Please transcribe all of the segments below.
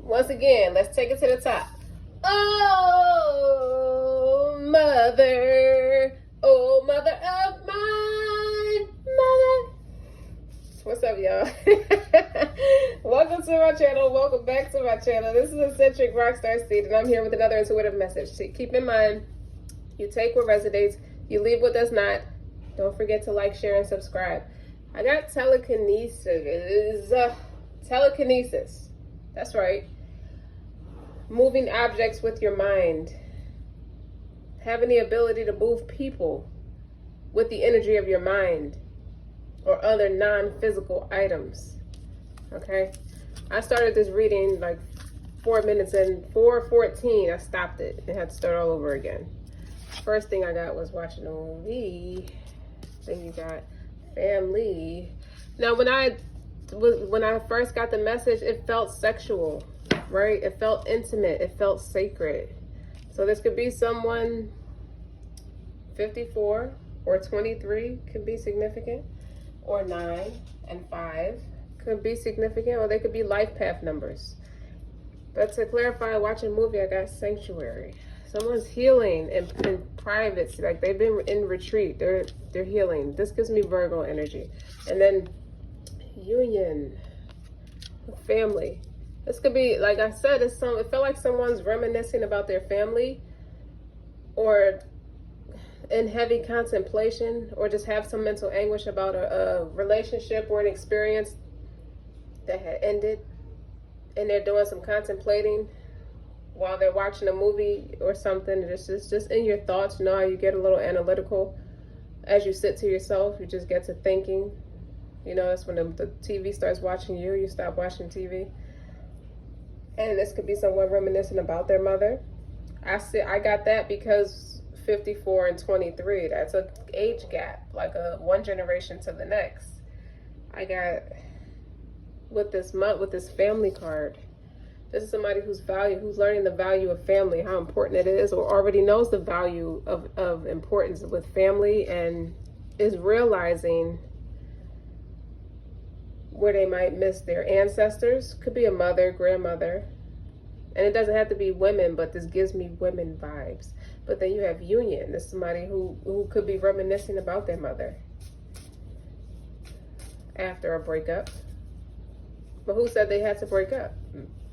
Once again, let's take it to the top. Oh, mother of mine, mother. What's up, y'all? Welcome to my channel. Welcome back to my channel. This is Eccentric RockStar'Seed, and I'm here with another intuitive message. So keep in mind, you take what resonates, you leave what does not. Don't forget to like, share, and subscribe. I got telekinesis. Telekinesis. That's right. Moving objects with your mind. Having the ability to move people with the energy of your mind or other non-physical items. Okay? I started this reading like 4 minutes in, 4:14, I stopped it and had to start all over again. First thing I got was watching a movie. Then you got family. Now when I first got the message, it felt sexual, right? It felt intimate. It felt sacred. So this could be someone 54 or 23 could be significant, or 9 and 5 could be significant, or they could be life path numbers. But to clarify, watching a movie, I got sanctuary. Someone's healing in private, like they've been in retreat. They're healing. This gives me Virgo energy. And then union, family. This could be, like I said, it felt like someone's reminiscing about their family, or in heavy contemplation, or just have some mental anguish about a relationship or an experience that had ended, and they're doing some contemplating while they're watching a movie or something. It's just in your thoughts. You know how you get a little analytical as you sit to yourself. You just get to thinking. You know, that's when the TV starts watching you. You stop watching TV. And this could be someone reminiscing about their mother. I got that because 54 and 23, that's an age gap, like one generation to the next. I got with this family card. This is somebody who's learning the value of family, how important it is, or already knows the value of importance with family, and is realizing where they might miss their ancestors. Could be a mother, grandmother. And it doesn't have to be women, but this gives me women vibes. But then you have union. This is somebody who could be reminiscing about their mother after a breakup. But who said they had to break up?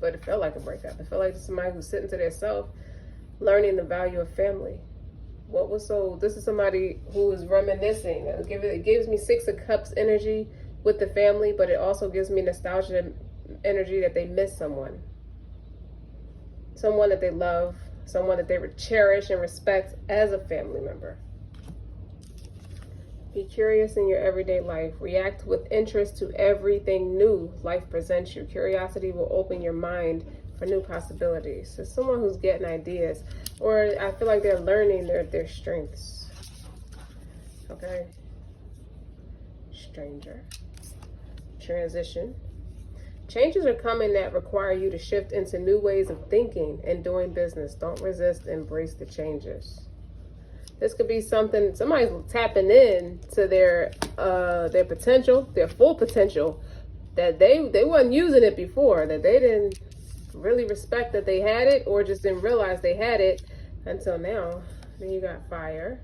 But it felt like a breakup. It felt like somebody who's sitting to themselves, learning the value of family. This is somebody who is reminiscing. It gives me 6 of Cups energy with the family, but it also gives me nostalgia energy that they miss someone that they love, someone that they cherish and respect as a family member. Be curious in your everyday life. React with interest to everything new life presents you. Curiosity will open your mind for new possibilities. So someone who's getting ideas, or I feel like they're learning their strengths. Okay. Stranger. Transition. Changes are coming that require you to shift into new ways of thinking and doing business. Don't resist, embrace the changes. This could be somebody's tapping in to their potential, their full potential, that they wasn't using it before, that they didn't really respect that they had it, or just didn't realize they had it until now. Then you got fire,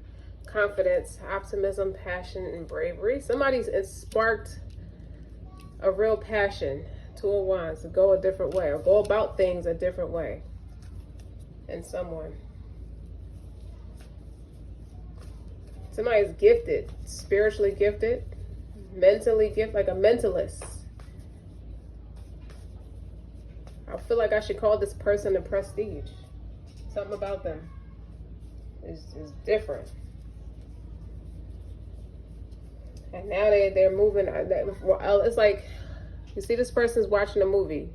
confidence, optimism, passion, and bravery. Somebody's sparked a real passion, 2 of Wands, to go a different way, or go about things a different way in someone. Somebody's gifted, spiritually gifted, mentally gifted, like a mentalist. I feel like I should call this person a prestige. Something about them is different. And now they're moving. It's like, you see, this person's watching a movie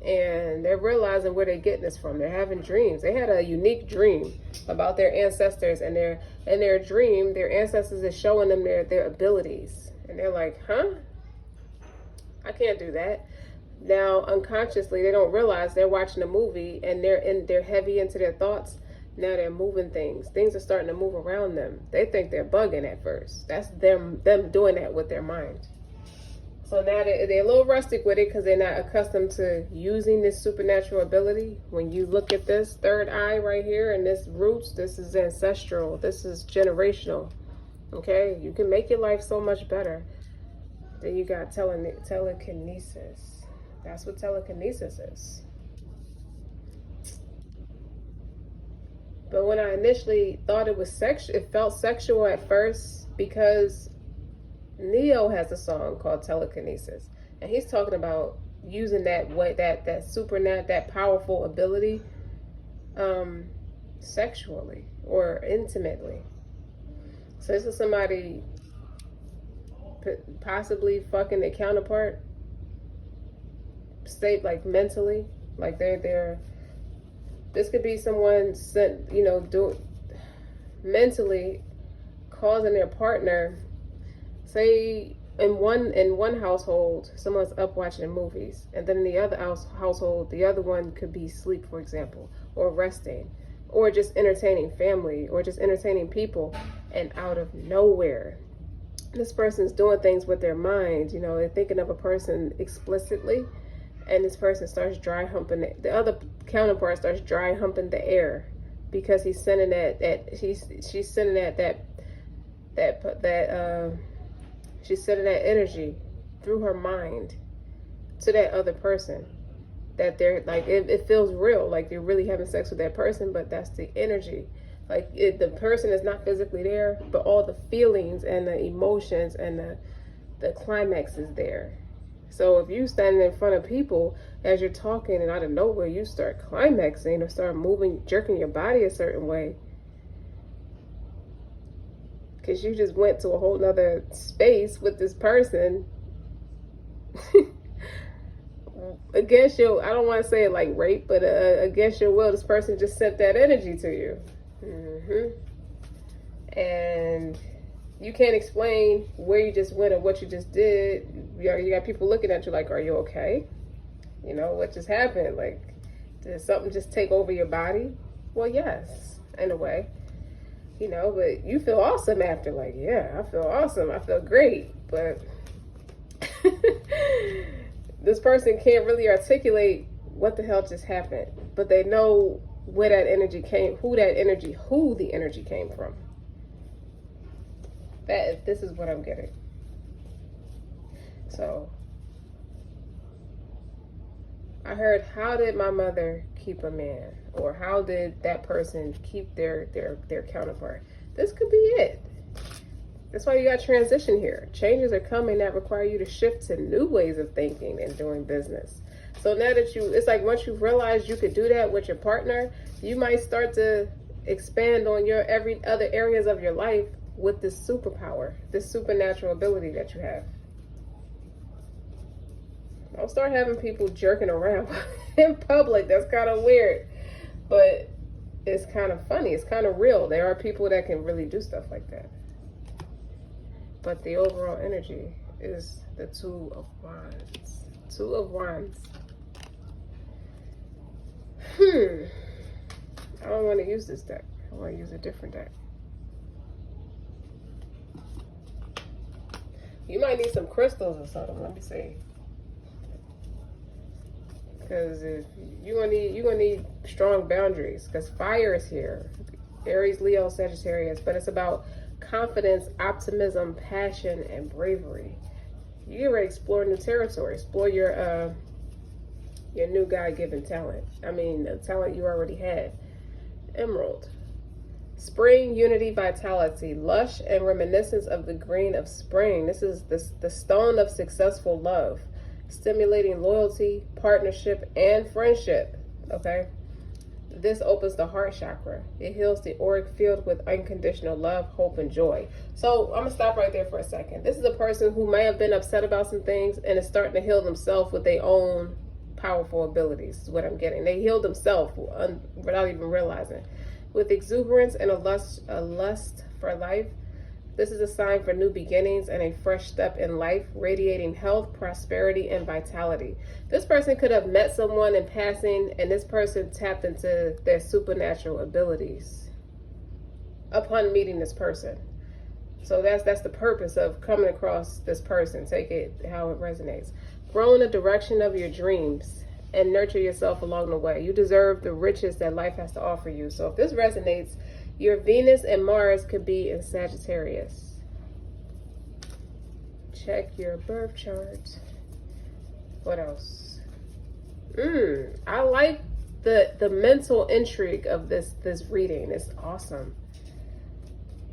and they're realizing where they're getting this from. They're having dreams. They had a unique dream about their ancestors, and in their dream, their ancestors is showing them their abilities. And they're like, huh? I can't do that. Now, unconsciously, they don't realize they're watching a movie, and they're heavy into their thoughts. Now they're moving things. Things are starting to move around them. They think they're bugging at first. That's them doing that with their mind. So now they're a little rustic with it because they're not accustomed to using this supernatural ability. When you look at this third eye right here and this roots, this is ancestral. This is generational. Okay? You can make your life so much better. Then you got telekinesis. That's what telekinesis is. But when I initially thought it was sexual, it felt sexual at first because Neo has a song called Telekinesis, and he's talking about using that that powerful ability, sexually or intimately. So this is somebody possibly fucking their counterpart, state like mentally, like they're. This could be someone mentally causing their partner. Say in one household, someone's up watching movies, and then in the other household, the other one could be asleep, for example, or resting, or just entertaining family, or just entertaining people, and out of nowhere, this person's doing things with their mind. They're thinking of a person explicitly, and this person starts dry humping the other counterpart starts dry humping the air because he's sending she's sending she's sending that energy through her mind to that other person, that they're like, it feels real, like they're really having sex with that person, but that's the energy. Like the person is not physically there, but all the feelings and the emotions and the climax is there. So if you standing in front of people as you're talking and out of nowhere you start climaxing or start moving, jerking your body a certain way, because you just went to a whole nother space with this person against your, I don't want to say it like rape, but against your will, this person just sent that energy to you. And you can't explain where you just went or what you just did. You got people looking at you like, are you okay? What just happened? Like, did something just take over your body? Well, yes, in a way. But you feel awesome after, like, yeah, I feel awesome. I feel great. But this person can't really articulate what the hell just happened. But they know where that energy came, who the energy came from. This is what I'm getting. So I heard, how did my mother keep a man? Or how did that person keep their counterpart? This could be it. That's why you got transition here. Changes are coming that require you to shift to new ways of thinking and doing business. So now that it's like once you realize you could do that with your partner, you might start to expand on your every other areas of your life with this superpower, this supernatural ability that you have. Don't start having people jerking around in public. That's kind of weird, but it's kind of funny. It's kind of real. There are people that can really do stuff like that. But the overall energy is the Two of Wands. Two of Wands. I don't want to use this deck. I want to use a different deck. You might need some crystals or something. Let me see. Because if you're gonna need strong boundaries. Because fire is here. Aries, Leo, Sagittarius. But it's about confidence, optimism, passion, and bravery. You get ready to explore new territory. Explore your new God-given talent. I mean, the talent you already had. Emerald. Spring, unity, vitality, lush, and reminiscence of the green of spring. This is the stone of successful love, stimulating loyalty, partnership, and friendship. Okay? This opens the heart chakra. It heals the auric field with unconditional love, hope, and joy. So I'm going to stop right there for a second. This is a person who may have been upset about some things and is starting to heal themselves with their own powerful abilities, is what I'm getting. They healed themselves without even realizing. With exuberance and a lust for life, this is a sign for new beginnings and a fresh step in life, radiating health, prosperity, and vitality. This person could have met someone in passing, and this person tapped into their supernatural abilities upon meeting this person. So that's the purpose of coming across this person. Take it how it resonates. Grow in the direction of your dreams and nurture yourself along the way. You deserve the riches that life has to offer you. So if this resonates, your Venus and Mars could be in Sagittarius. Check your birth chart. What else? I like the mental intrigue of this reading. It's awesome.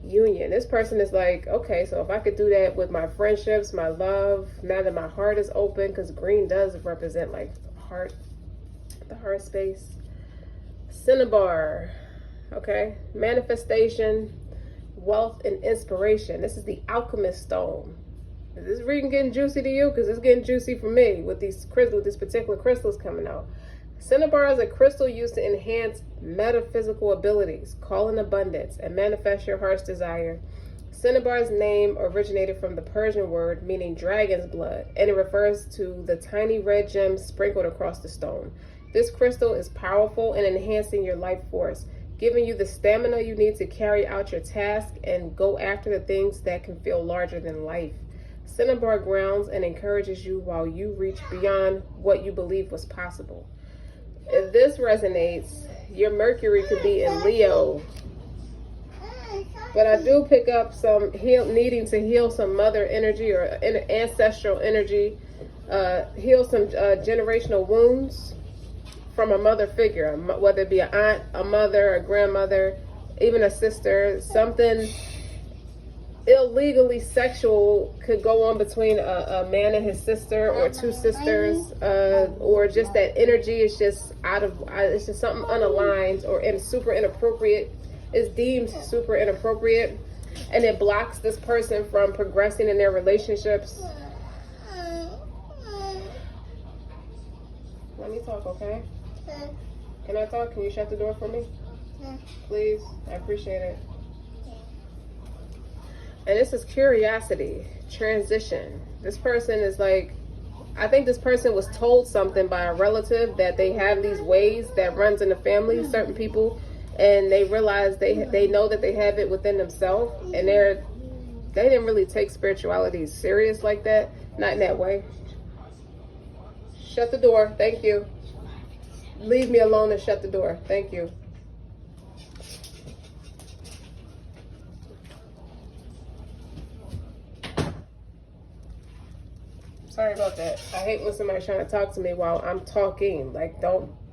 Union. This person is like, okay, so if I could do that with my friendships, my love, now that my heart is open, because green does represent like heart, the heart space. Cinnabar. Okay, manifestation, wealth, and inspiration. This is the alchemist stone. Is this reading getting juicy to you? Because it's getting juicy for me with these crystals, this particular crystals coming out. Cinnabar is a crystal used to enhance metaphysical abilities, call in abundance, and manifest your heart's desire. Cinnabar's name originated from the Persian word meaning dragon's blood, and it refers to the tiny red gems sprinkled across the stone. This crystal is powerful in enhancing your life force, giving you the stamina you need to carry out your task and go after the things that can feel larger than life. Cinnabar grounds and encourages you while you reach beyond what you believe was possible. If this resonates, your Mercury could be in Leo. But I do pick up some needing to heal some mother energy or ancestral energy, heal some generational wounds from a mother figure, whether it be an aunt, a mother, a grandmother, even a sister. Something illegally sexual could go on between a man and his sister, or two sisters, or just that energy is just it's just something unaligned or super inappropriate. It's deemed super inappropriate, and it blocks this person from progressing in their relationships. Let me talk, okay? Can I talk? Can you shut the door for me? Please? I appreciate it. And this is curiosity, transition. This person is like, I think this person was told something by a relative that they have these ways that runs in the family, certain people, and they realize they know that they have it within themselves, and they didn't really take spirituality serious like that, not in that way. Shut the door, thank you. Leave me alone and shut the door, thank you. Sorry about that. I hate when somebody's trying to talk to me while I'm talking. Like,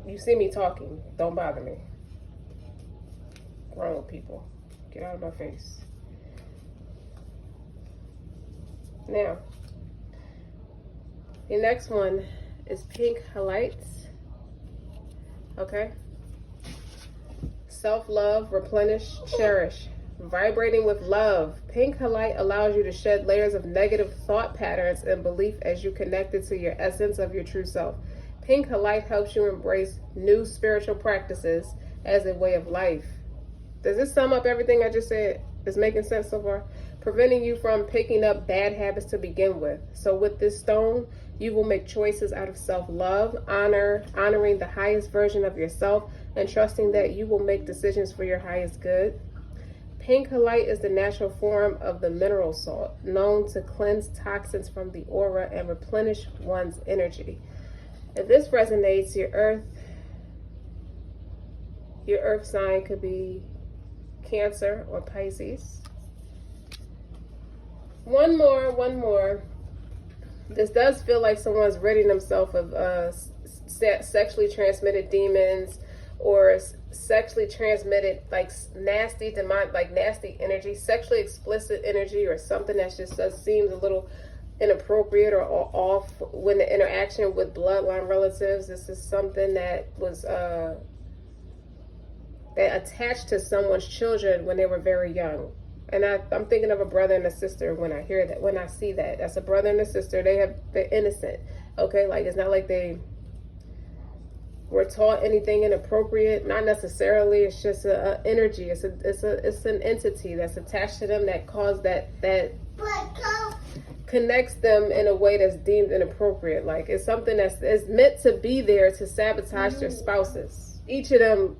you see me talking, don't bother me. Grown people, get out of my face. Now, the next one is pink halides. Okay? Self-love, replenish, cherish. Vibrating with love. Pink halite allows you to shed layers of negative thought patterns and belief as you connect it to your essence of your true self. Pink halite helps you embrace new spiritual practices as a way of life. Does this sum up everything I just said? Is making sense so far? Preventing you from picking up bad habits to begin with. So with this stone, you will make choices out of self-love, honoring the highest version of yourself, and trusting that you will make decisions for your highest good. Pink halite is the natural form of the mineral salt, known to cleanse toxins from the aura and replenish one's energy. If this resonates, your earth sign could be Cancer or Pisces. One more. This does feel like someone's ridding themselves of sexually transmitted demons, or sexually transmitted like nasty demon, like nasty energy, sexually explicit energy, or something that just seems a little inappropriate or off when the interaction with bloodline relatives. This is something that was that attached to someone's children when they were very young. And I'm thinking of a brother and a sister when I hear that, when I see that. That's a brother and a sister. They're innocent. Okay, like it's not like they were taught anything inappropriate. Not necessarily. It's just an energy. It's an entity that's attached to them that caused that connects them in a way that's deemed inappropriate. Like it's something that's meant to be there to sabotage their spouses. Each of them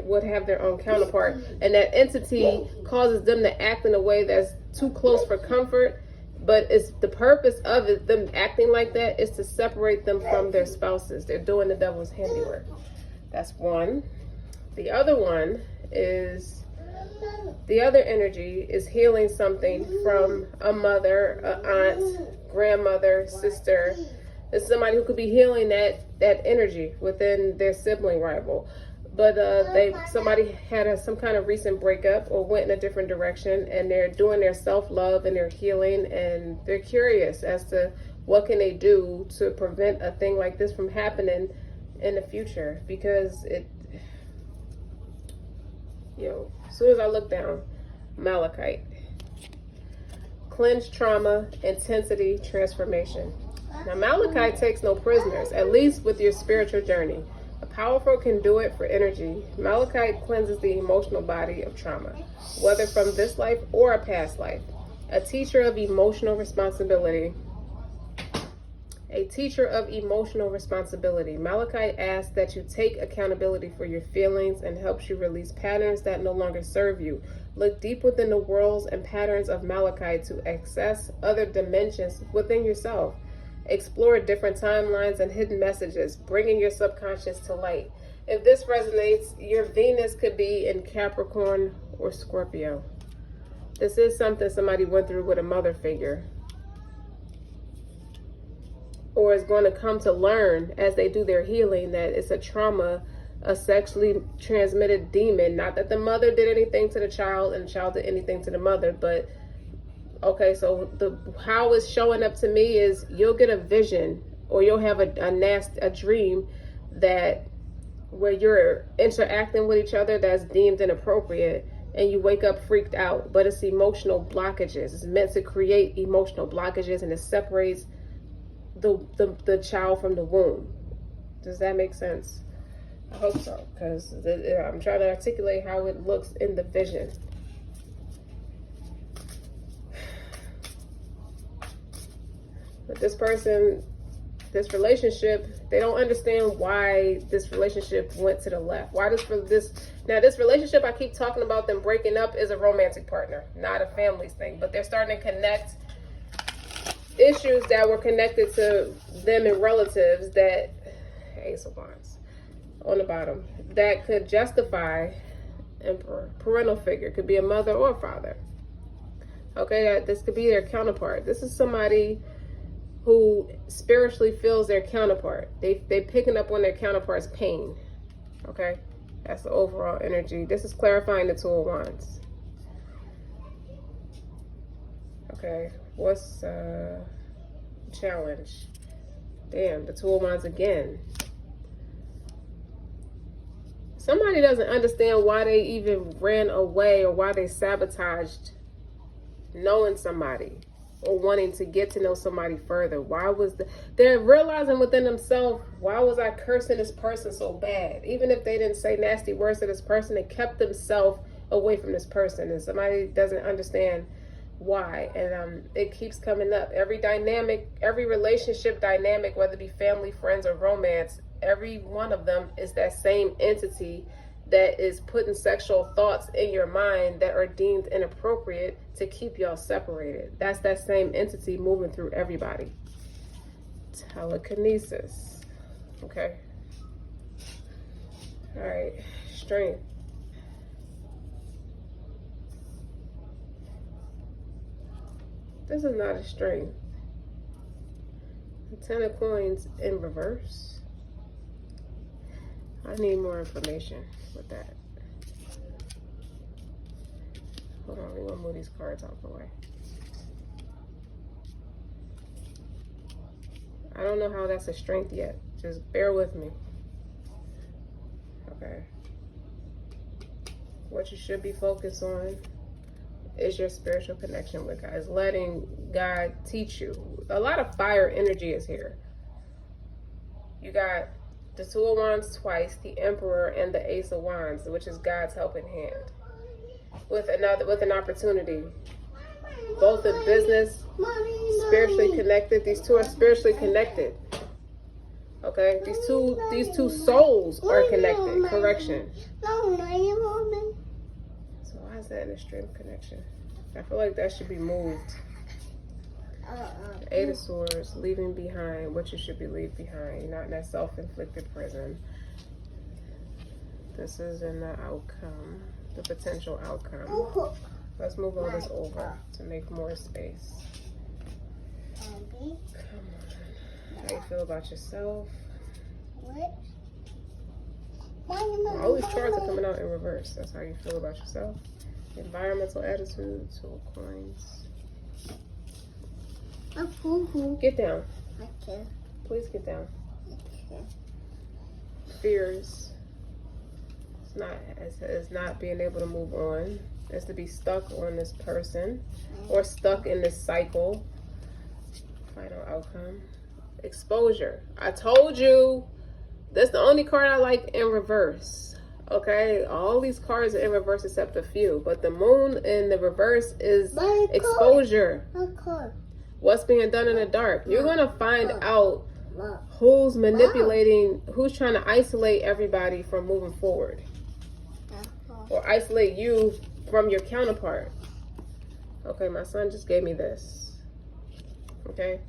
would have their own counterpart, and that entity causes them to act in a way that's too close for comfort. But it's the purpose of it, them acting like that, is to separate them from their spouses. They're doing the devil's handiwork. That's one. The other one is, the other energy is healing something from a mother, an aunt, grandmother, sister. It's somebody who could be healing that energy within their sibling rival. But somebody had some kind of recent breakup or went in a different direction, and they're doing their self-love and they're healing, and they're curious as to what can they do to prevent a thing like this from happening in the future. Because as soon as I look down, Malachite, cleanse trauma, intensity, transformation. Now Malachite takes no prisoners, at least with your spiritual journey. A powerful conduit for energy, Malachite cleanses the emotional body of trauma, whether from this life or a past life. A teacher of emotional responsibility. A teacher of emotional responsibility. Malachite asks that you take accountability for your feelings and helps you release patterns that no longer serve you. Look deep within the worlds and patterns of Malachite to access other dimensions within yourself. Explore different timelines and hidden messages, bringing your subconscious to light. If this resonates, your Venus could be in Capricorn or Scorpio. This is something somebody went through with a mother figure, or is going to come to learn as they do their healing that it's a trauma, a sexually transmitted demon. Not that the mother did anything to the child and the child did anything to the mother, but okay, so how it's showing up to me is you'll get a vision, or you'll have a dream that where you're interacting with each other that's deemed inappropriate, and you wake up freaked out. But it's emotional blockages. It's meant to create emotional blockages, and it separates the child from the womb. Does that make sense? I hope so, because I'm trying to articulate how it looks in the vision. But this person, this relationship, they don't understand why this relationship went to the left. Now this relationship I keep talking about them breaking up is a romantic partner, not a family's thing. But they're starting to connect issues that were connected to them and relatives, that Ace of Wands on the bottom, that could justify Emperor, parental figure, could be a mother or a father. Okay, this could be their counterpart. This is somebody who spiritually feels their counterpart. They picking up on their counterpart's pain. Okay, that's the overall energy. This is clarifying the Two of Wands. Okay, what's challenge? Damn, the Two of Wands again. Somebody doesn't understand why they even ran away, or why they sabotaged knowing somebody or wanting to get to know somebody further. They're realizing within themselves, why was I cursing this person so bad? Even if they didn't say nasty words to this person, they kept themselves away from this person. And somebody doesn't understand why. And it keeps coming up. Every relationship dynamic, whether it be family, friends, or romance, every one of them is that same entity that is putting sexual thoughts in your mind that are deemed inappropriate to keep y'all separated. That's that same entity moving through everybody. Telekinesis. Okay. All right. Strength. This is not a strength. The Ten of Coins in reverse. I need more information with that. Hold on, we're gonna move these cards out the way. I don't know how that's a strength yet. Just bear with me. Okay. What you should be focused on is your spiritual connection with God. It's letting God teach you. A lot of fire energy is here. You got the Two of Wands twice, the Emperor, and the Ace of Wands, which is God's helping hand. With an opportunity. Both in business, spiritually connected. These two are spiritually connected. Okay, these two souls are connected. Correction. So why is that an extreme connection? I feel like that should be moved. Eight of Swords, leaving behind what you should be leaving behind. You're not in that self-inflicted prison. This is in the outcome, the potential outcome. Let's move all this over to make more space. Come on. How you feel about yourself? All these cards are coming out in reverse. That's how you feel about yourself. Environmental attitude, 2 of coins. Get down. Okay. Please get down. Okay. Fears. It's not being able to move on. It's to be stuck on this person or stuck in this cycle. Final outcome. Exposure. I told you that's the only card I like in reverse. Okay, all these cards are in reverse except a few, but the moon in the reverse is exposure. What's being done in the dark. You're gonna find out who's manipulating, who's trying to isolate everybody from moving forward, or isolate you from your counterpart. Okay, my son just gave me this. Okay,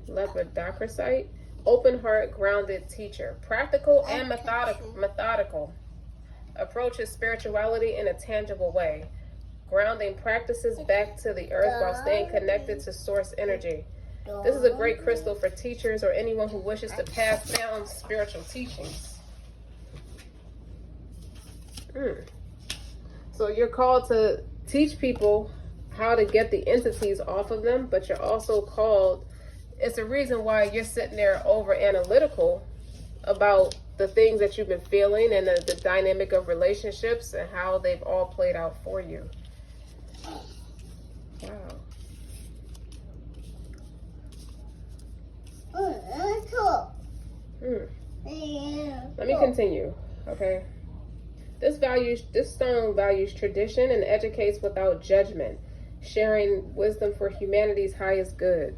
Leopardocrosite. Open heart, grounded teacher. Practical and methodical. Approaches spirituality in a tangible way. Grounding practices back to the earth while staying connected to source energy. This is a great crystal for teachers or anyone who wishes to pass down spiritual teachings. So you're called to teach people how to get the entities off of them, but you're also called, it's a reason why you're sitting there over analytical about the things that you've been feeling and the dynamic of relationships and how they've all played out for you. Wow. Let me continue, okay? This stone values tradition and educates without judgment, sharing wisdom for humanity's highest good.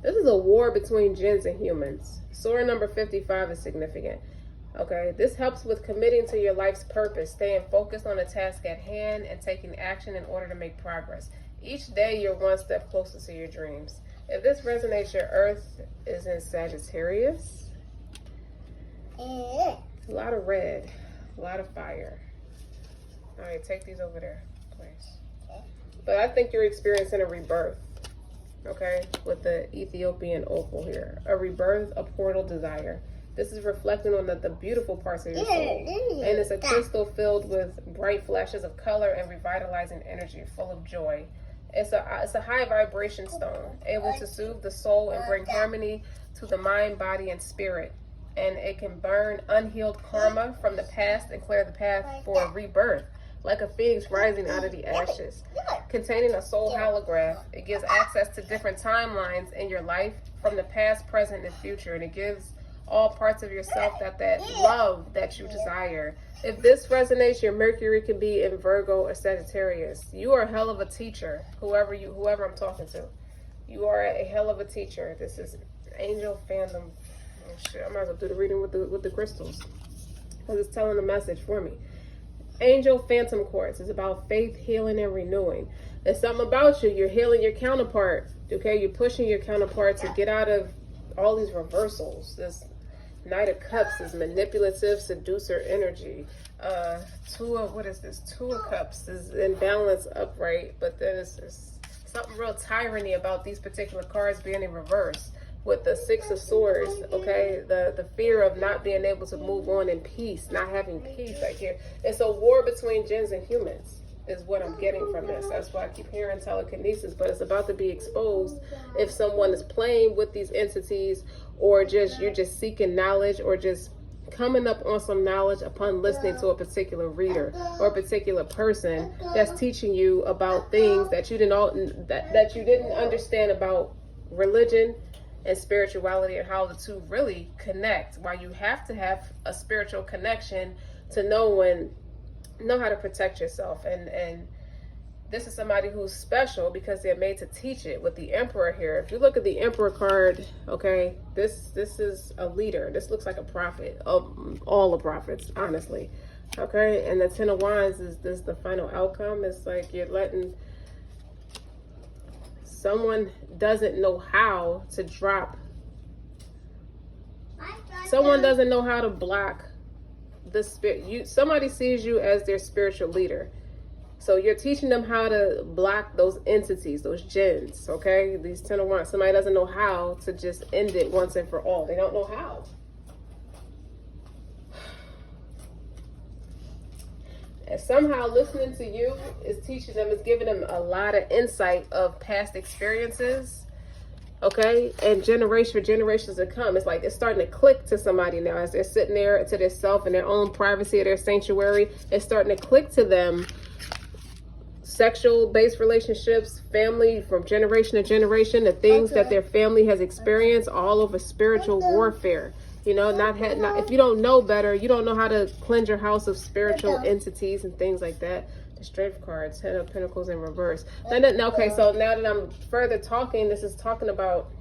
This is a war between jinns and humans. Surah number 55 is significant. Okay, this helps with committing to your life's purpose, staying focused on the task at hand, and taking action in order to make progress. Each day, you're one step closer to your dreams. If this resonates, your Earth is in Sagittarius. A lot of red, a lot of fire. All right, take these over there, please. But I think you're experiencing a rebirth. Okay, with the Ethiopian opal here. A rebirth, a portal desire. This is reflecting on the beautiful parts of your soul. And it's a crystal filled with bright flashes of color and revitalizing energy, full of joy. It's a high vibration stone, able to soothe the soul and bring harmony to the mind, body, and spirit. And it can burn unhealed karma from the past and clear the path for rebirth, like a phoenix rising out of the ashes. Containing a soul holograph, it gives access to different timelines in your life from the past, present, and future. And it gives all parts of yourself that love that you desire. If this resonates, your Mercury can be in Virgo or Sagittarius. You are a hell of a teacher, whoever I'm talking to. You are a hell of a teacher. This is Angel Phantom. Oh shit, I might as well do the reading with the crystals, because it's telling the message for me. Angel Phantom Quartz is about faith, healing, and renewing. There's something about you. You're healing your counterpart. Okay, you're pushing your counterpart to get out of all these reversals. This Knight of Cups is manipulative, seducer energy. Two of Cups is in balance, upright, but then it's something real tyranny about these particular cards being in reverse. With the Six of Swords, okay, the fear of not being able to move on in peace, not having peace right here. It's a war between jinns and humans is what I'm getting from this. That's why I keep hearing telekinesis, but it's about to be exposed if someone is playing with these entities, or you're just seeking knowledge, or just coming up on some knowledge upon listening to a particular reader or a particular person that's teaching you about things that you didn't understand about religion and spirituality, and how the two really connect. Why you have to have a spiritual connection to know how to protect yourself. And this is somebody who's special because they're made to teach it. With the Emperor here, if you look at the Emperor card, okay, this is a leader. This looks like a prophet of all the prophets, honestly. Okay, and the Ten of Wands is this the final outcome. It's like you're letting someone doesn't know how to drop. Someone doesn't know how to block the spirit. Somebody sees you as their spiritual leader. So you're teaching them how to block those entities, those jinns, okay? These Ten of Wands. Somebody doesn't know how to just end it once and for all. They don't know how. And somehow listening to you is teaching them, is giving them a lot of insight of past experiences, okay? And for generations to come. It's like it's starting to click to somebody now as they're sitting there to their self in their own privacy of their sanctuary. It's starting to click to them. Sexual-based relationships, family from generation to generation, the things that their family has experienced, all over spiritual warfare. You know, not if you don't know better, you don't know how to cleanse your house of spiritual entities and things like that. The Strength cards, Ten of Pentacles in reverse. Okay, so now that I'm further talking, this is talking about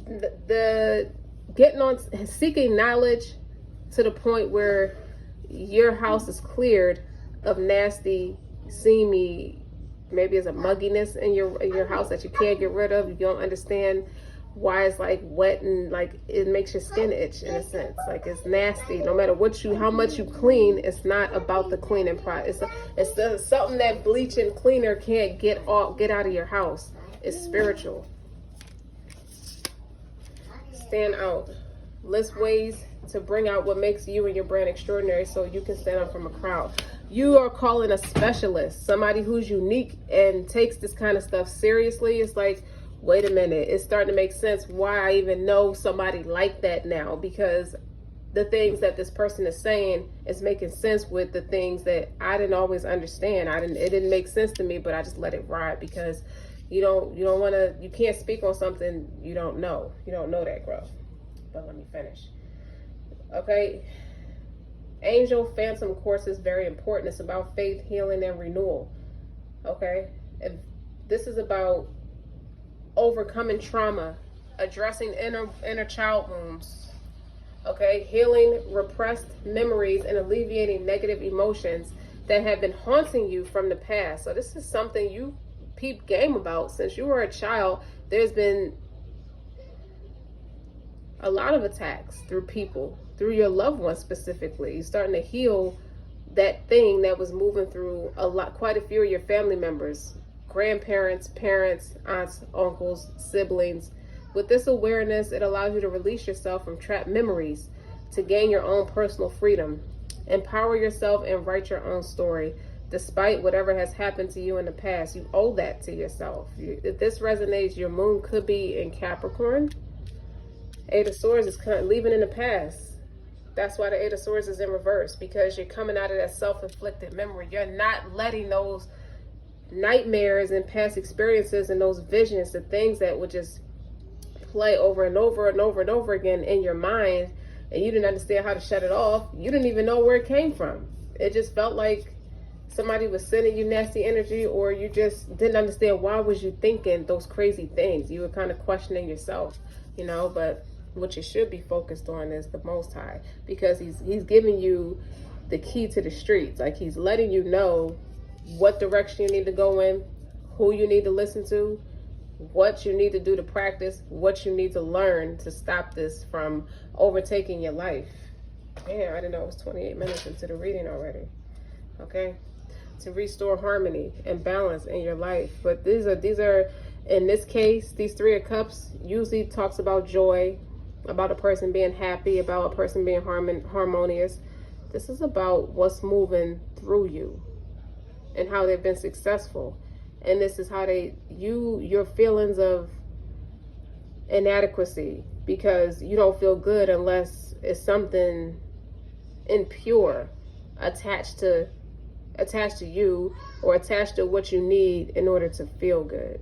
the getting on, seeking knowledge to the point where your house is cleared of nasty, seamy, maybe it's a mugginess in your house that you can't get rid of. You don't understand why it's like wet and like it makes your skin itch in a sense. Like it's nasty. No matter how much you clean, it's not about the cleaning process. It's something that bleach and cleaner can't get out of your house. It's spiritual. Stand out. List ways to bring out what makes you and your brand extraordinary so you can stand out from a crowd. You are calling a specialist, somebody who's unique and takes this kind of stuff seriously. It's like, wait a minute, it's starting to make sense why I even know somebody like that now, because the things that this person is saying is making sense with the things that I didn't always understand. It didn't make sense to me, but I just let it ride because you can't speak on something you don't know. You don't know that growth. But let me finish. Okay, Angel Phantom course is very important. It's about faith, healing, and renewal. Okay, this is about overcoming trauma, addressing inner child wounds. Okay, healing repressed memories and alleviating negative emotions that have been haunting you from the past. So this is something you peep game about since you were a child. There's been a lot of attacks through people, through your loved ones specifically. You're starting to heal that thing that was moving through quite a few of your family members, grandparents, parents, aunts, uncles, siblings. With this awareness, it allows you to release yourself from trapped memories to gain your own personal freedom. Empower yourself and write your own story. Despite whatever has happened to you in the past, you owe that to yourself. If this resonates, your moon could be in Capricorn. Eight of Swords is leaving in the past. That's why the Eight of Swords is in reverse, because you're coming out of that self-inflicted memory. You're not letting those nightmares and past experiences and those visions, the things that would just play over and over and over and over again in your mind, and you didn't understand how to shut it off. You didn't even know where it came from. It just felt like somebody was sending you nasty energy, or you just didn't understand why was you thinking those crazy things. You were kind of questioning yourself, but what you should be focused on is the Most High, because he's giving you the key to the streets. Like he's letting you know what direction you need to go in, who you need to listen to, what you need to do to practice, what you need to learn to stop this from overtaking your life. Man, I didn't know it was 28 minutes into the reading already. Okay, to restore harmony and balance in your life. But these are in this case, these Three of Cups usually talks about joy, about a person being happy, about a person being harmonious. This is about what's moving through you and how they've been successful. And this is how your feelings of inadequacy, because you don't feel good unless it's something impure attached to you, or attached to what you need in order to feel good.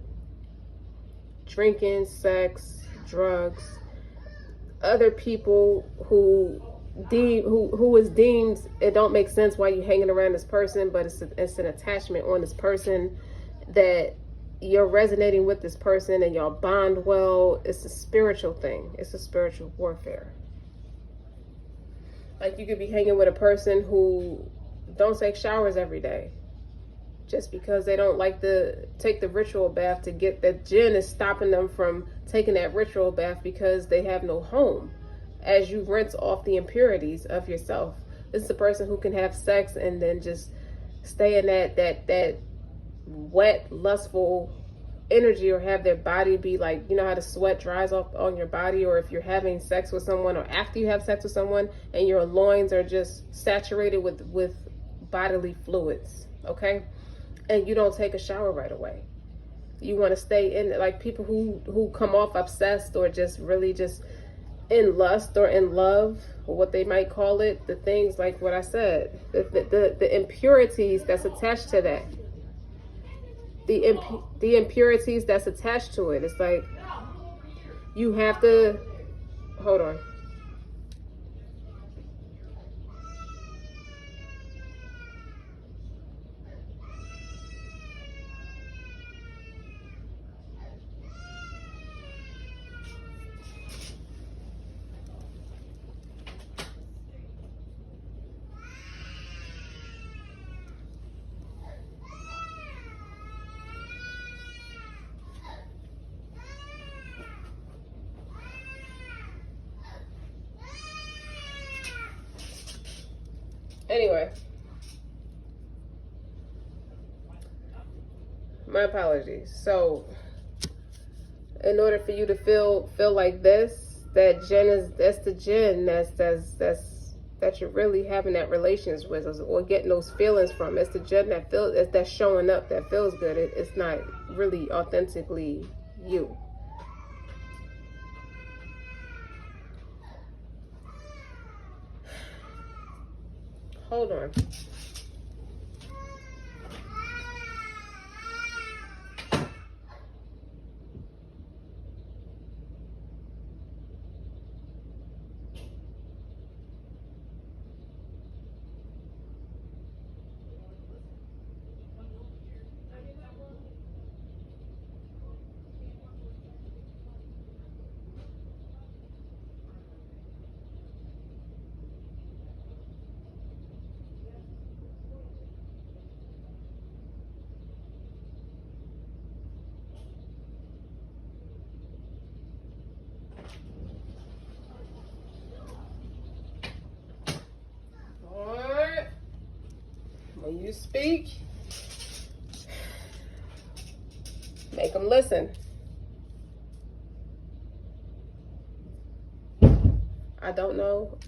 Drinking, sex, drugs, other people who who is deemed, it don't make sense why you hanging around this person, but it's an attachment on this person, that you're resonating with this person and y'all bond well. It's a spiritual thing. It's a spiritual warfare. Like, you could be hanging with a person who don't take showers every day just because they don't like to take the ritual bath to get that jinn is stopping them from taking that ritual bath because they have no home. As you rinse off the impurities of yourself, this is a person who can have sex and then just stay in that wet, lustful energy, or have their body be like, you know how the sweat dries off on your body, or if you're having sex with someone, or after you have sex with someone and your loins are just saturated with bodily fluids, okay? And you don't take a shower right away. You want to stay in, like people who come off obsessed or just really just in lust or in love, or what they might call it, the things like what I said, the impurities that's attached to that, the impurities that's attached to it. It's like you have to, hold on. Anyway, my apologies. So, in order for you to feel like this, that's the jinn that you're really having that relations with, or getting those feelings from. It's the jinn that's showing up, that feels good. It's not really authentically you. Hold on. When you speak, make them listen. I don't know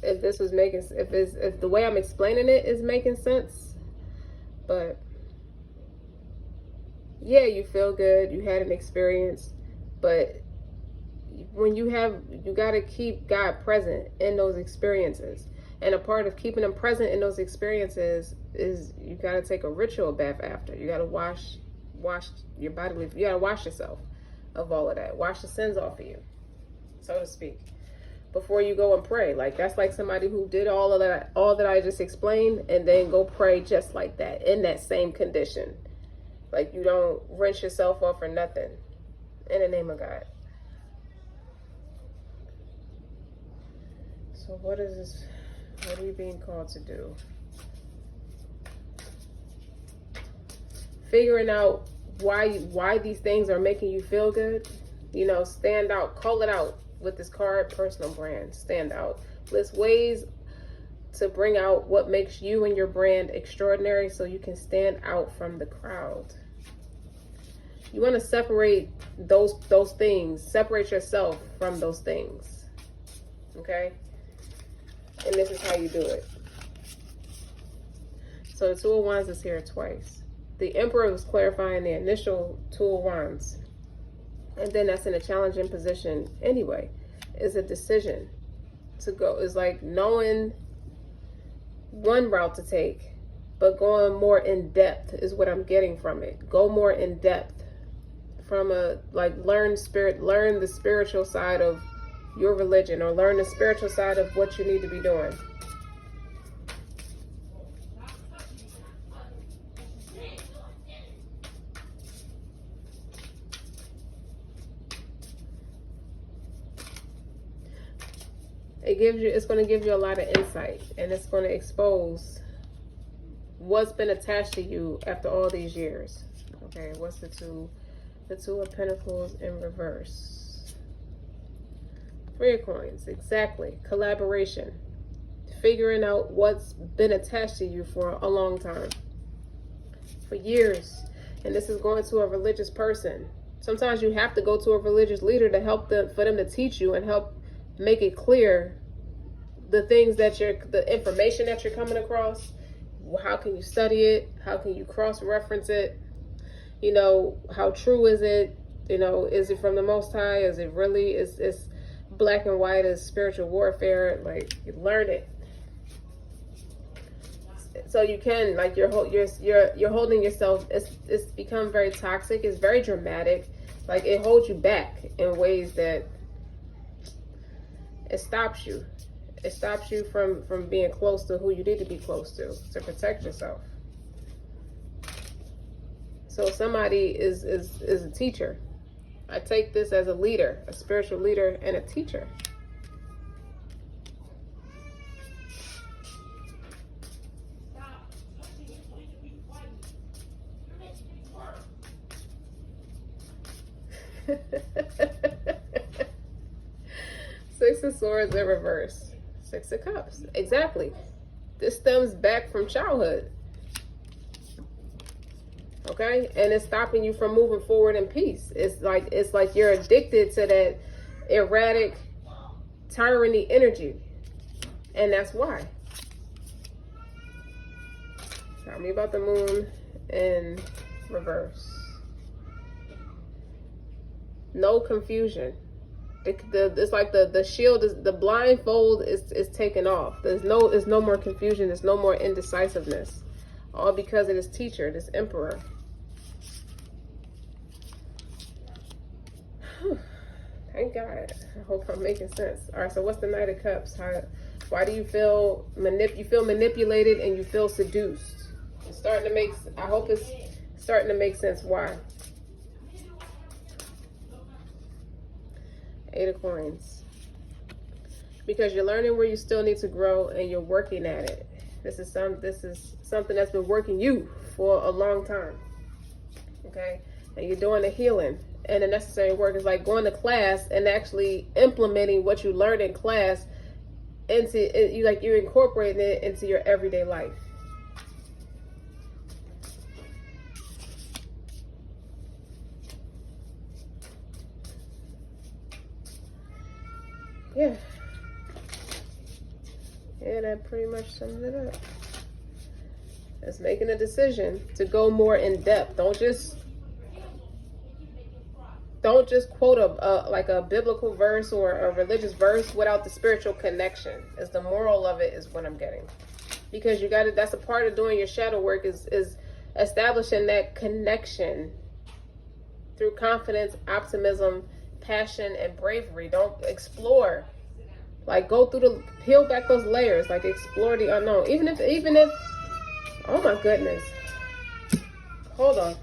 if this was making, if the way I'm explaining it is making sense, but yeah, you feel good, you had an experience, but when you got to keep God present in those experiences. And a part of keeping him present in those experiences is you got to take a ritual bath after. You got to wash your body. You got to wash yourself of all of that. Wash the sins off of you, so to speak, before you go and pray. Like, that's like somebody who did all that I just explained, and then go pray just like that, in that same condition. Like, you don't rinse yourself off or nothing. In the name of God. So what is this? What are you being called to do? Figuring out why these things are making you feel good. You know, stand out, call it out with this card, personal brand, stand out. List ways to bring out what makes you and your brand extraordinary so you can stand out from the crowd. You want to separate those things, separate yourself from those things. Okay? And this is how you do it. So the Two of Wands is here twice. The Emperor was clarifying the initial Two of Wands. And then that's in a challenging position anyway. It's a decision to go. It's like knowing one route to take, but going more in depth is what I'm getting from it. Go more in depth from learn the spiritual side of your religion or learn the spiritual side of what you need to be doing. It's going to give you a lot of insight, and it's going to expose what's been attached to you after all these years. Okay, what's the Two of Pentacles in reverse. Three of Coins, exactly. Collaboration. Figuring out what's been attached to you for a long time. For years. And this is going to a religious person. Sometimes you have to go to a religious leader to help them, for them to teach you and help make it clear the things that the information that you're coming across. How can you study it? How can you cross-reference it? You know, how true is it? You know, is it from the Most High? Is it really, is black and white as spiritual warfare? Like, you learn it. So you can, like, you're holding yourself, it's become very toxic. It's very dramatic. Like, it holds you back in ways that it stops you. It stops you from being close to who you need to be close to protect yourself. So somebody is a teacher. I take this as a leader, a spiritual leader and a teacher. Six of Swords in reverse. Six of Cups. Exactly. This stems back from childhood. Okay? And it's stopping you from moving forward in peace. It's like you're addicted to that erratic tyranny energy. And that's why. Tell me about the Moon in reverse. No confusion. It's like the shield is, the blindfold is taken off. There's no more confusion. There's no more indecisiveness. All because of this teacher, this emperor. Thank God. I hope I'm making sense. All right, so what's the Knight of Cups? Why do you feel manipulated and you feel seduced? It's starting to make, I hope it's starting to make sense why. Eight of Coins. Because you're learning where you still need to grow and you're working at it. This is something that's been working you for a long time. Okay? And you're doing the healing and the necessary work. Is like going to class and actually implementing what you learned in class into you're incorporating it into your everyday life. Yeah. Yeah, that pretty much sums it up. It's making a decision to go more in depth. Don't just quote a biblical verse or a religious verse without the spiritual connection. Is the moral of it is what I'm getting. Because that's a part of doing your shadow work is establishing that connection through confidence, optimism, passion, and bravery. Don't explore. Like, go through peel back those layers, like explore the unknown. Even if, oh my goodness. Hold on.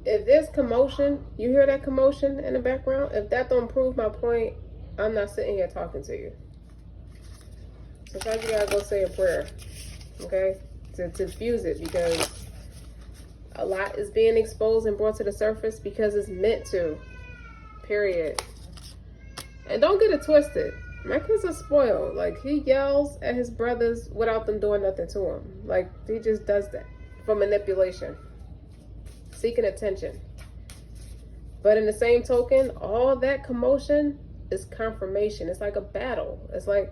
If there's commotion, you hear that commotion in the background, if that don't prove my point, I'm not sitting here talking to you. Sometimes you gotta go say a prayer, okay, to fuse it, because a lot is being exposed and brought to the surface because it's meant to, period. And don't get it twisted. My kids are spoiled. Like, he yells at his brothers without them doing nothing to him. Like, he just does that for manipulation, seeking attention. But in the same token, all that commotion is confirmation. It's like a battle. It's like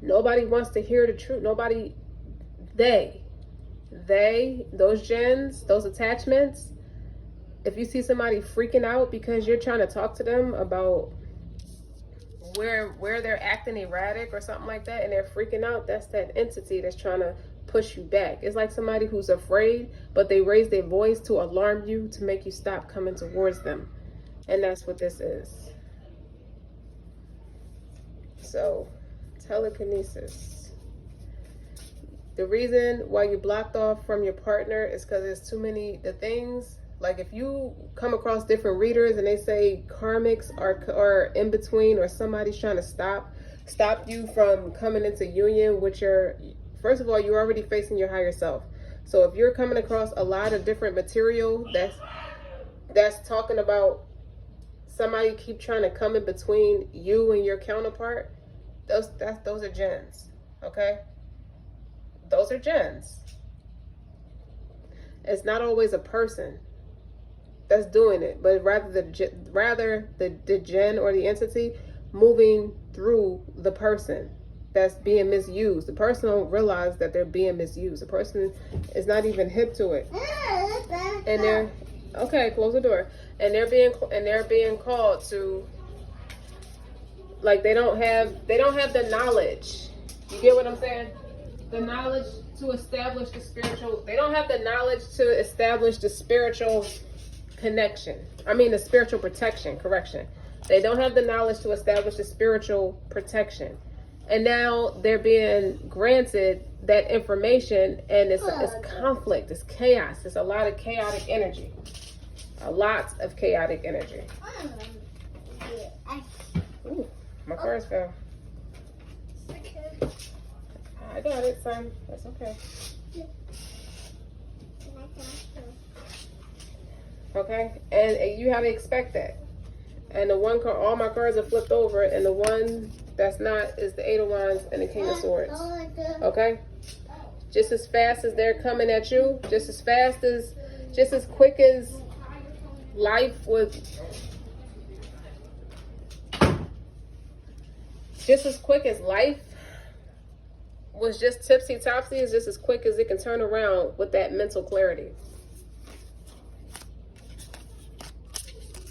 nobody wants to hear the truth. Nobody, those gens, those attachments, if you see somebody freaking out because you're trying to talk to them about where they're acting erratic or something like that, and they're freaking out, that's that entity that's trying to push you back. It's like somebody who's afraid, but they raise their voice to alarm you, to make you stop coming towards them. And that's what this is. So, telekinesis. The reason why you blocked off from your partner is because there's too many things. Like, if you come across different readers and they say karmics are in between, or somebody's trying to stop you from coming into union with your, first of all, you're already facing your higher self. So if you're coming across a lot of different material that's talking about somebody keep trying to come in between you and your counterpart, those are gens, okay? Those are gens. It's not always a person that's doing it, but rather the gen or the entity moving through the person that's being misused. The person don't realize that they're being misused. The person is not even hip to it, and they're okay. Close the door. And they're being called to, like, they don't have the knowledge. You get what I'm saying? The knowledge to establish the spiritual. They don't have the knowledge to establish the spiritual connection. I mean, the spiritual protection, correction. They don't have the knowledge to establish the spiritual protection. And now they're being granted that information, and it's conflict, it's chaos. It's a lot of chaotic energy. A lot of chaotic energy. Ooh, my cards fell. I got it, son. That's okay. Okay, and you have to expect that. And the one card, all my cards are flipped over, and the one that's not is the Eight of Wands and the King of Swords. Okay, just as fast as they're coming at you, just as quick as life was, just as quick as life was just tipsy topsy, is just as quick as it can turn around with that mental clarity.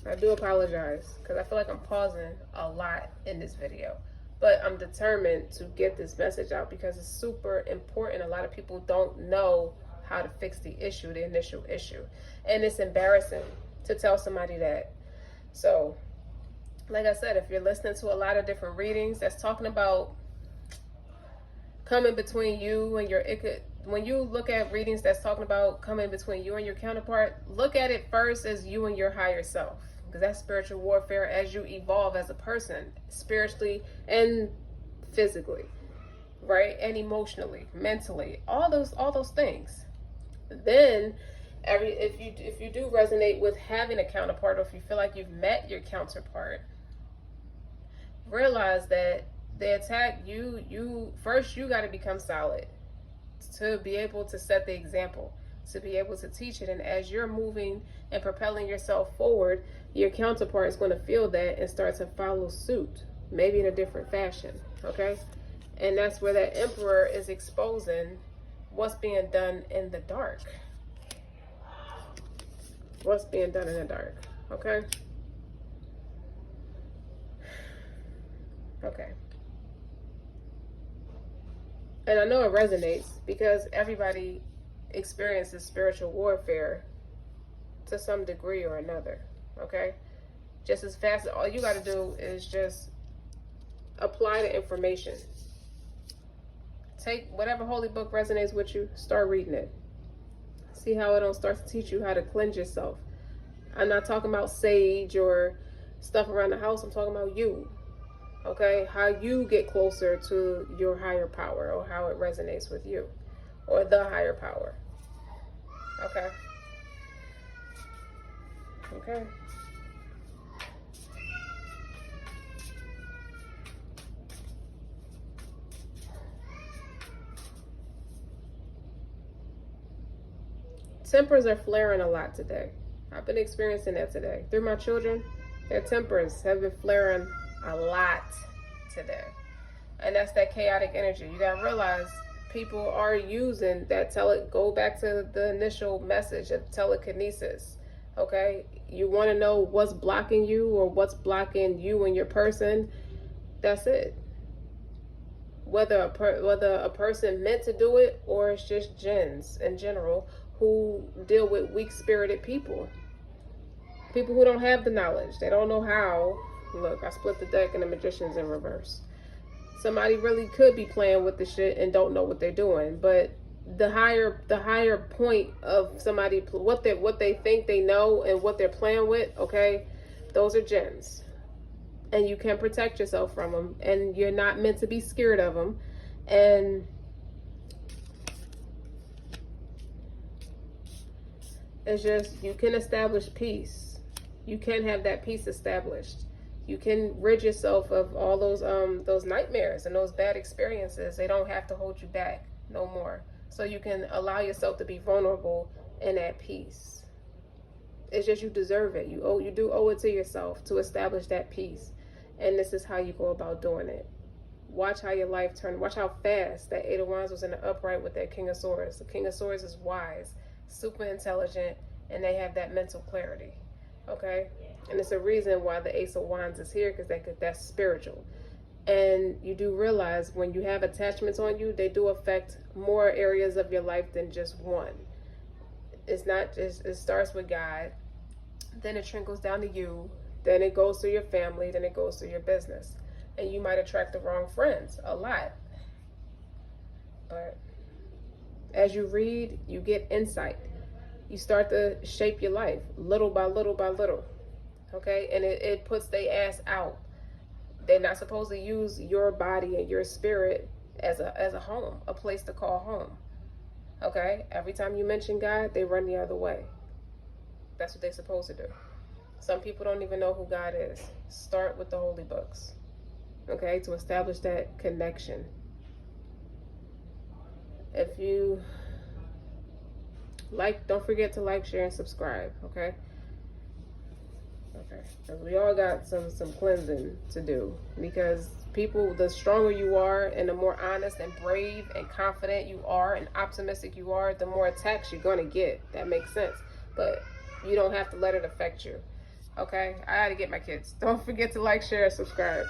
I do apologize because I feel like I'm pausing a lot in this video, but I'm determined to get this message out because it's super important. A lot of people don't know how to fix the issue, the initial issue, and it's embarrassing to tell somebody that. So, like I said, if you're listening to a lot of different readings that's talking about coming between you and your, when you look at readings that's talking about coming between you and your counterpart, look at it first as you and your higher self, because that's spiritual warfare as you evolve as a person, spiritually and physically, right? And emotionally, mentally, all those things. Then if you do resonate with having a counterpart, or if you feel like you've met your counterpart, realize that the attack, you got to become solid to be able to set the example, to be able to teach it. And as you're moving and propelling yourself forward, your counterpart is going to feel that and start to follow suit, maybe in a different fashion. Okay, and that's where that Emperor is exposing what's being done in the dark. What's being done in the dark. Okay. Okay. And I know it resonates because everybody experiences spiritual warfare to some degree or another. Okay. just as fast. All you got to do is just apply the information. Take whatever holy book resonates with you, start reading it. See how it don't start to teach you how to cleanse yourself. I'm not talking about sage or stuff around the house. I'm talking about you. Okay? How you get closer to your higher power, or how it resonates with you, or the higher power. Okay? Okay. Tempers are flaring a lot today. I've been experiencing that today. Through my children, their tempers have been flaring a lot today. And that's that chaotic energy. You gotta realize people are using that go back to the initial message of telekinesis. Okay? You wanna know what's blocking you, or what's blocking you and your person. That's it. Whether a person meant to do it, or it's just jinns in general who deal with weak-spirited people. People who don't have the knowledge. They don't know how. Look, I split the deck and the Magician's in reverse. Somebody really could be playing with the shit and don't know what they're doing. But the higher point of somebody, what they think they know and what they're playing with, okay, those are gems. And you can protect yourself from them. And you're not meant to be scared of them. And it's just, you can establish peace. You can have that peace established. You can rid yourself of all those nightmares and those bad experiences. They don't have to hold you back no more. So you can allow yourself to be vulnerable and at peace. It's just, you deserve it. You do owe it to yourself to establish that peace. And this is how you go about doing it. Watch how your life turns. Watch how fast that Eight of Wands was in the upright with that King of Swords. The King of Swords is wise, super intelligent, and they have that mental clarity. Okay? And it's a reason why the Ace of Wands is here, because that's spiritual. And you do realize when you have attachments on you, they do affect more areas of your life than just one. It's not just, it starts with God, then it trickles down to you, then it goes to your family, then it goes to your business. And you might attract the wrong friends a lot. But as you read, you get insight. You start to shape your life little by little by little. Okay? And it puts their ass out. They're not supposed to use your body and your spirit as a home, a place to call home. Okay? Every time you mention God, they run the other way. That's what they're supposed to do. Some people don't even know who God is. Start with the holy books. Okay? To establish that connection. If you like, don't forget to like, share, and subscribe. Okay? Okay, because we all got some cleansing to do, because people, the stronger you are and the more honest and brave and confident you are and optimistic you are, the more attacks you're going to get. That makes sense. But you don't have to let it affect you. Okay, I gotta get my kids. Don't forget to like, share, and subscribe.